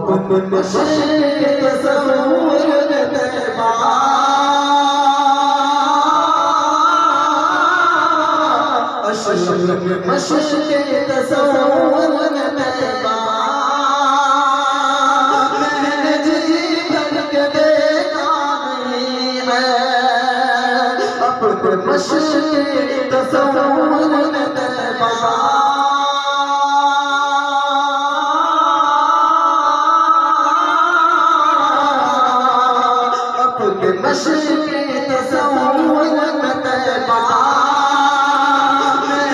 अपने मशक़ तसव्वुर तैबा अशरफ मशक़ तसव्वुर तैबा मैंने जी भर के देखा नहीं है अपने मशक़ तसव्वुर